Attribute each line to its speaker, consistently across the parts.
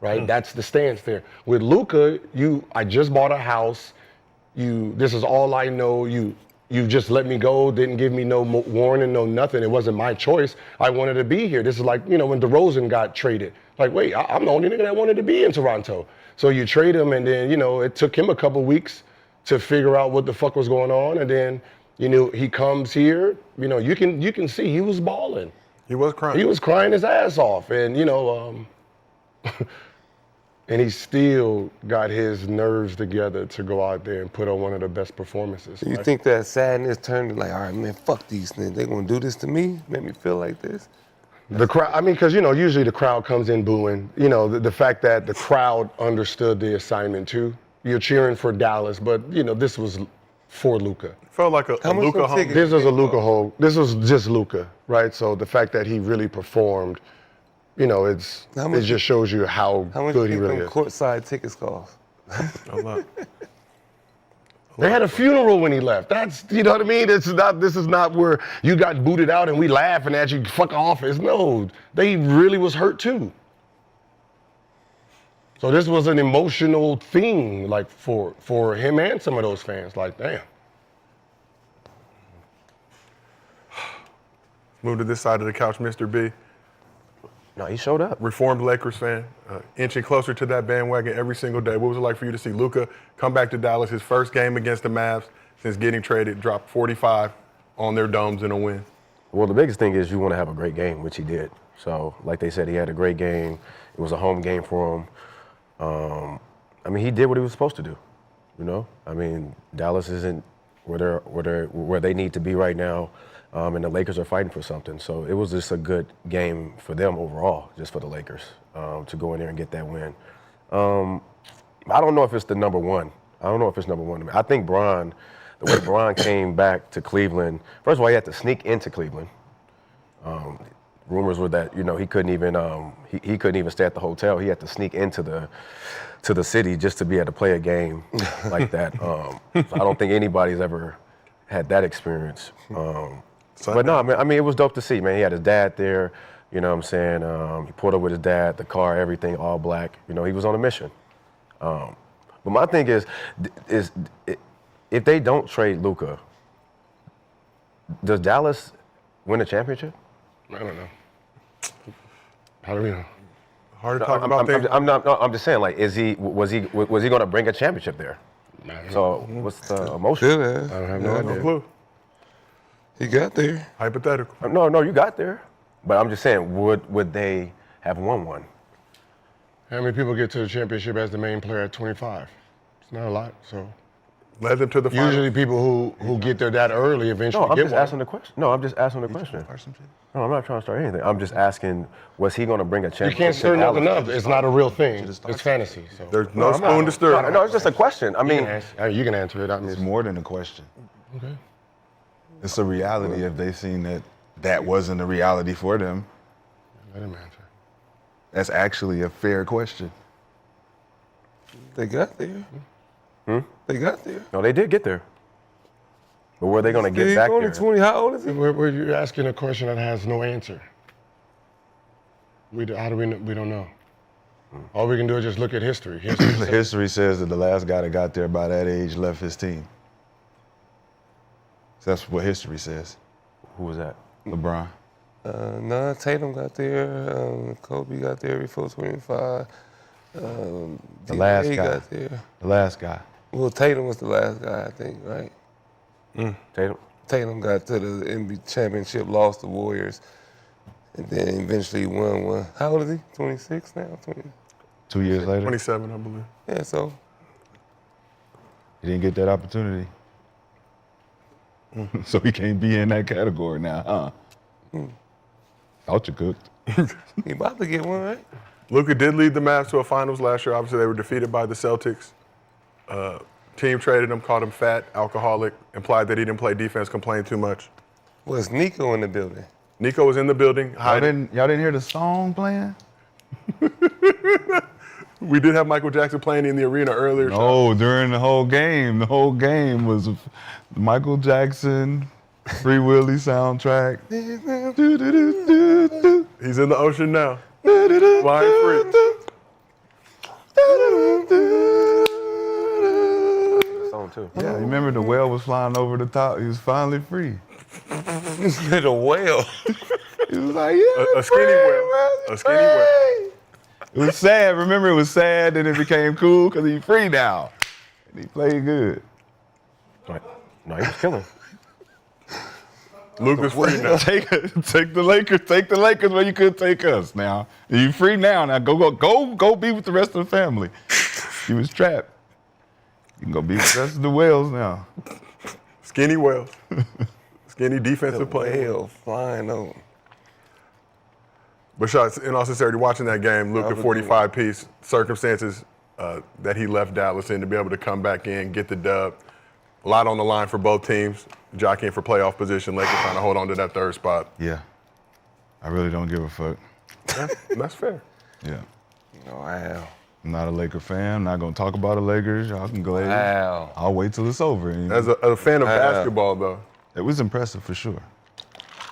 Speaker 1: right? That's the stance there. With Luka, I just bought a house. This is all I know. You just let me go, didn't give me no warning, no nothing. It wasn't my choice. I wanted to be here. This is like, when DeRozan got traded. Like, wait, I'm the only nigga that wanted to be in Toronto. So you trade him, and then, it took him a couple weeks to figure out what the fuck was going on. And then, he comes here, you can see he was balling.
Speaker 2: He was crying.
Speaker 1: He was crying his ass off. And, and he still got his nerves together to go out there and put on one of the best performances.
Speaker 3: You think that sadness turned to like, all right, man, fuck these things. They gonna do this to me? Make me feel like this?
Speaker 1: The crowd, because, usually the crowd comes in booing. The fact that the crowd understood the assignment too. You're cheering for Dallas, but, this was for Luka.
Speaker 2: Felt like a Luka home.
Speaker 1: This was a Luka home. This was just Luka, right? So the fact that he really performed, it just shows you how good he really is.
Speaker 3: How much courtside tickets cost?
Speaker 2: A lot.
Speaker 1: They had a funeral when he left. That's, what I mean? This is not where you got booted out and we laughing at you, fuck office. No, they really was hurt too. So this was an emotional thing, like for him and some of those fans. Like, damn.
Speaker 2: Move to this side of the couch, Mr. B.
Speaker 4: No, he showed up.
Speaker 2: Reformed Lakers fan, inching closer to that bandwagon every single day. What was it like for you to see Luka come back to Dallas, his first game against the Mavs since getting traded, drop 45 on their domes in a win?
Speaker 4: Well, the biggest thing is you want to have a great game, which he did. So, like they said, he had a great game. It was a home game for him. He did what he was supposed to do. Dallas isn't where they need to be right now. And the Lakers are fighting for something. So it was just a good game for them overall, just for the Lakers, to go in there and get that win. I don't know if it's the number one. I think the way Bron came back to Cleveland, first of all, he had to sneak into Cleveland. Rumors were that, he couldn't even stay at the hotel. He had to sneak into the city just to be able to play a game like that. So I don't think anybody's ever had that experience. But no, it was dope to see, man. He had his dad there, he pulled up with his dad, the car, everything, all black. He was on a mission. But my thing is if they don't trade Luka, does Dallas win a championship?
Speaker 1: I don't know. How do we know?
Speaker 2: Hard to talk about things.
Speaker 4: I'm just saying, like, was he going to bring a championship there? So what's the emotion?
Speaker 3: Good, man.
Speaker 1: I don't have no idea.
Speaker 2: No clue.
Speaker 3: He got there.
Speaker 2: Hypothetical.
Speaker 4: No, you got there. But I'm just saying, would they have won one?
Speaker 1: How many people get to the championship as the main player at 25? It's not a lot, so.
Speaker 2: Led them to the finals.
Speaker 1: Usually people who get there that early eventually
Speaker 4: No, I'm
Speaker 1: get
Speaker 4: just
Speaker 1: one.
Speaker 4: asking the question. No, I'm just asking the question. No, I'm not trying to start anything. I'm just asking, was he going to bring a championship?
Speaker 1: You can't stir
Speaker 4: to
Speaker 1: nothing
Speaker 4: Dallas?
Speaker 1: up. It's not a real thing. It's fantasy. So.
Speaker 2: There's no spoon to stir.
Speaker 4: No, it's just a question.
Speaker 1: You can answer it.
Speaker 5: It's more than a question.
Speaker 1: Okay.
Speaker 5: It's a reality if they've seen that wasn't a reality for them.
Speaker 1: Let him answer.
Speaker 5: That's actually a fair question.
Speaker 3: They got there. They got there.
Speaker 4: No, they did get there. But were they going to get back
Speaker 3: only
Speaker 4: there?
Speaker 3: 20. How old is he?
Speaker 1: You're asking a question that has no answer. How do we know? We don't know. All we can do is just look at history.
Speaker 5: History says that the last guy that got there by that age left his team. So that's what history says.
Speaker 4: Who was that?
Speaker 5: LeBron.
Speaker 3: No, Tatum got there. Kobe got there before 25.
Speaker 5: The last guy.
Speaker 3: Got there.
Speaker 5: The last guy.
Speaker 3: Well, Tatum was the last guy, I think, right? Tatum got to the NBA championship, lost the Warriors, and then eventually won one. How old is he? 26 now? 20.
Speaker 5: 2 years later.
Speaker 2: 27, I believe.
Speaker 3: Yeah, so.
Speaker 5: He didn't get that opportunity. So he can't be in that category now, huh? Thought you cooked.
Speaker 3: He about to get one, right?
Speaker 2: Luka did lead the Mavs to a finals last year. Obviously, they were defeated by the Celtics. Team traded him, called him fat, alcoholic, implied that he didn't play defense, complained too much.
Speaker 3: Was Nico in the building?
Speaker 2: Nico was in the building.
Speaker 5: Y'all didn't hear the song playing?
Speaker 2: We did have Michael Jackson playing in the arena earlier.
Speaker 5: No, during the whole game. The whole game was Michael Jackson, Free Willy soundtrack.
Speaker 2: He's in the ocean now. Flying free.
Speaker 4: too.
Speaker 5: Yeah, you remember the whale was flying over the top? He was finally free.
Speaker 3: The whale.
Speaker 5: He was like, yeah,
Speaker 2: A skinny whale. A skinny whale.
Speaker 5: It was sad. Remember, it was sad, then it became cool because he's free now. And he played good.
Speaker 4: Right. No, he was killing.
Speaker 2: Luka's free now.
Speaker 5: Take the Lakers. Take the Lakers where you couldn't take us. Now you free now. Now go be with the rest of the family. He was trapped. You can go be with the rest of the whales now.
Speaker 2: Skinny whales. Skinny defensive player.
Speaker 3: Whale flying over.
Speaker 2: But shots, in all sincerity, watching that game, Luka 45-piece, circumstances that he left Dallas in to be able to come back in, get the dub. A lot on the line for both teams. Jockeying for playoff position. Lakers trying to hold on to that third spot.
Speaker 5: Yeah. I really don't give a fuck.
Speaker 2: That's fair.
Speaker 5: Yeah.
Speaker 3: Wow.
Speaker 5: I'm not a Laker fan. I'm not gonna talk about the Lakers. Y'all can go ahead.
Speaker 3: Wow.
Speaker 5: I'll wait till it's over. You know?
Speaker 2: As a fan of basketball, though,
Speaker 5: It was impressive for sure.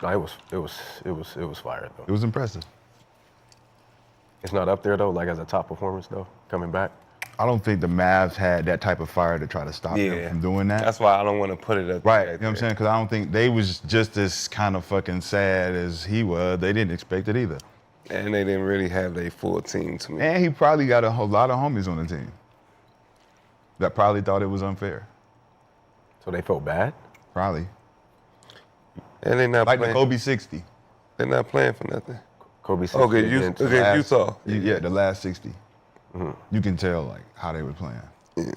Speaker 4: No, it was fire though.
Speaker 5: It was impressive.
Speaker 4: It's not up there though, like as a top performance though, coming back.
Speaker 5: I don't think the Mavs had that type of fire to try to stop them from doing that.
Speaker 3: That's why I don't want to put it up
Speaker 5: Right,
Speaker 3: there.
Speaker 5: you know what I'm saying? Because I don't think they was just as kind of fucking sad as he was. They didn't expect it either.
Speaker 3: And they didn't really have their full team to me.
Speaker 5: And he probably got a whole lot of homies on the team that probably thought it was unfair.
Speaker 4: So they felt bad.
Speaker 5: Probably.
Speaker 3: And they're not
Speaker 5: Like the
Speaker 3: playing.
Speaker 5: Kobe 60.
Speaker 3: They're not playing for nothing.
Speaker 4: Kobe 60
Speaker 3: Okay,
Speaker 4: against-
Speaker 3: Utah.
Speaker 5: Yeah, the last 60. You can tell like how they were playing.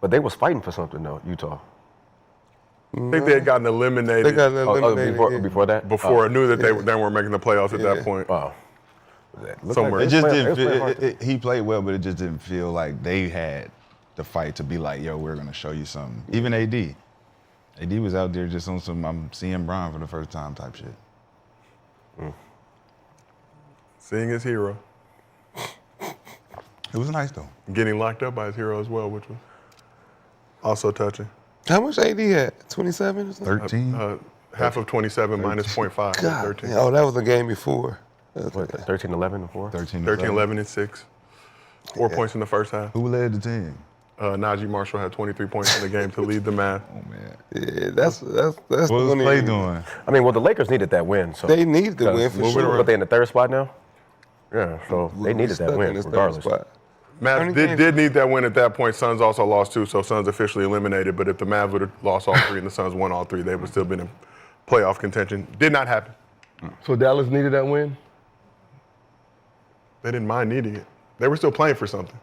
Speaker 4: But they was fighting for something though, Utah.
Speaker 2: I think they had gotten eliminated
Speaker 3: They got eliminated.
Speaker 4: Before that?
Speaker 2: before I knew that they weren't making the playoffs at that point.
Speaker 4: Oh.
Speaker 2: Somewhere.
Speaker 5: It just
Speaker 4: playing-
Speaker 5: didn't
Speaker 4: they was playing
Speaker 5: feel, he played well, but it just didn't feel like they had the fight to be like, yo, we're gonna show you something. Even AD. AD was out there just on some I'm seeing Bron for the first time type shit.
Speaker 2: Seeing his hero.
Speaker 5: It was nice though.
Speaker 2: Getting locked up by his hero as well, which was also touching.
Speaker 3: How much AD had? 27 or something?
Speaker 5: 13.
Speaker 2: Half of 27 minus 0.5.
Speaker 3: God.
Speaker 2: 13.
Speaker 3: Oh, that was the game before.
Speaker 4: What, 13, 11, and 4?
Speaker 5: 13,
Speaker 2: 13, 11, and 6. 4 points in the first half.
Speaker 5: Who led the team?
Speaker 2: Najee Marshall had 23 points in the game to lead the Mavs.
Speaker 5: Oh man.
Speaker 3: Yeah, that's
Speaker 5: What was
Speaker 3: the
Speaker 5: Clay doing?
Speaker 4: I mean, well, the Lakers needed that win. So
Speaker 3: They needed the win for
Speaker 4: Because-
Speaker 3: sure.
Speaker 4: But they in the third spot now? Yeah, so they needed
Speaker 3: Stuck
Speaker 4: that
Speaker 3: in
Speaker 4: win
Speaker 3: this third
Speaker 4: regardless.
Speaker 3: spot.
Speaker 2: Mavs
Speaker 3: Ernie
Speaker 2: did,
Speaker 3: Gaines-
Speaker 2: did need that win at that point. Suns also lost too, so Suns officially eliminated. But if the Mavs would have lost all three and the Suns won all three, they would still been in playoff contention. Did not happen.
Speaker 1: So Dallas needed that win?
Speaker 2: They didn't mind needing it. They were still playing for something.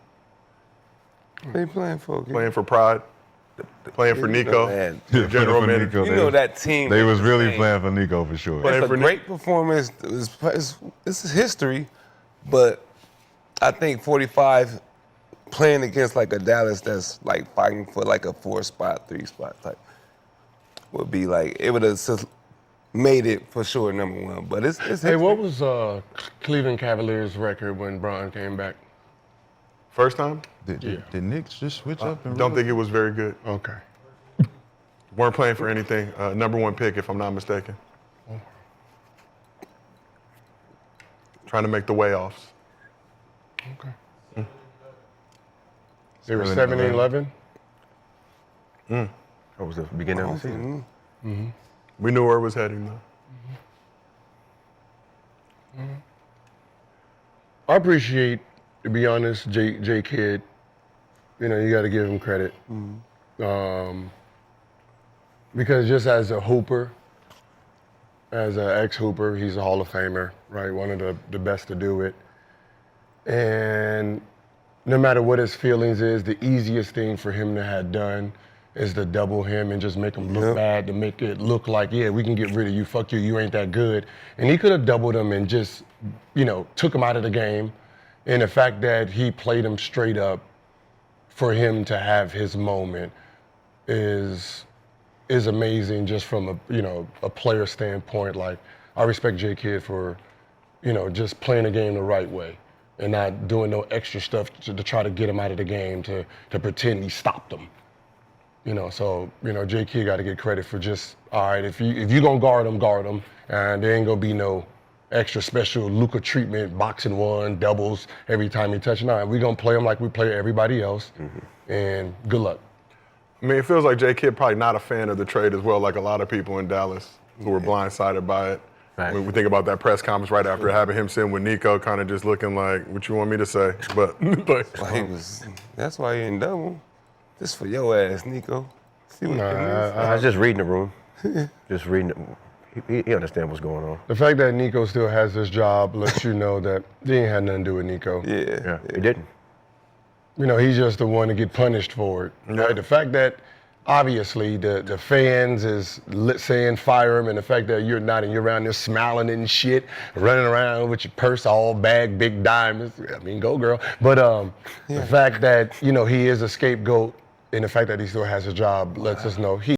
Speaker 3: They playing for
Speaker 2: Playing for pride. Playing for Nico.
Speaker 3: man.
Speaker 2: the general
Speaker 5: For
Speaker 2: manager.
Speaker 5: Nico,
Speaker 3: You know that team.
Speaker 5: They was really
Speaker 3: insane.
Speaker 5: playing for Nico for sure.
Speaker 2: Playing
Speaker 3: It's a
Speaker 2: for
Speaker 3: great performance. This is history, but I think 45 playing against like a Dallas that's like fighting for like a 4-spot, 3-spot type would be like it would have made it for sure #1. But it's
Speaker 1: Hey,
Speaker 3: history.
Speaker 1: what was Cleveland Cavaliers' record when Bron came back?
Speaker 2: First time?
Speaker 5: Did Knicks just switch up? And
Speaker 2: Don't think it was very good.
Speaker 1: Okay.
Speaker 2: Weren't playing for anything. #1 pick, if I'm not mistaken. Trying to make the way-offs.
Speaker 1: Okay. They were 7-11.
Speaker 4: That was the beginning of the season.
Speaker 2: We knew where it was heading, though.
Speaker 1: I appreciate, to be honest, J Kidd. You know, you got to give him credit. Because just as a hooper, as an ex-hooper, he's a Hall of Famer, right? One of the best to do it. And no matter what his feelings is, the easiest thing for him to have done is to double him and just make him look bad, to make it look like, yeah, we can get rid of you, fuck you, you ain't that good. And he could have doubled him and just, you know, took him out of the game. And the fact that he played him straight up for him to have his moment is amazing just from a player standpoint. Like, I respect J Kidd for, you know, just playing the game the right way and not doing no extra stuff to try to get him out of the game, to pretend he stopped him. You know, so, you know, J Kidd got to get credit for just, all right, if you gonna guard him, and there ain't gonna be no extra special Luka treatment, boxing one, doubles every time he touch. Nah, we gonna play him like we play everybody else, and good luck.
Speaker 2: I mean, it feels like J. Kidd probably not a fan of the trade as well, like a lot of people in Dallas who were blindsided by it.
Speaker 4: Right.
Speaker 2: When we think about that press conference right after having him sitting with Nico, kind of just looking like, what you want me to say? But
Speaker 3: That's why he didn't double. Just for your ass, Nico. See what
Speaker 4: I was just reading the room. Just reading it. He understands what's going on.
Speaker 1: The fact that Nico still has this job lets you know that he ain't had nothing to do with Nico.
Speaker 3: Yeah.
Speaker 4: He didn't.
Speaker 1: You know, he's just the one to get punished for it. Right? The fact that obviously the fans is saying fire him, and the fact that you're not and you're around there smiling and shit, running around with your purse all bagged, big diamonds. I mean, go girl. But the fact that, you know, he is a scapegoat, and the fact that he still has a job lets us know he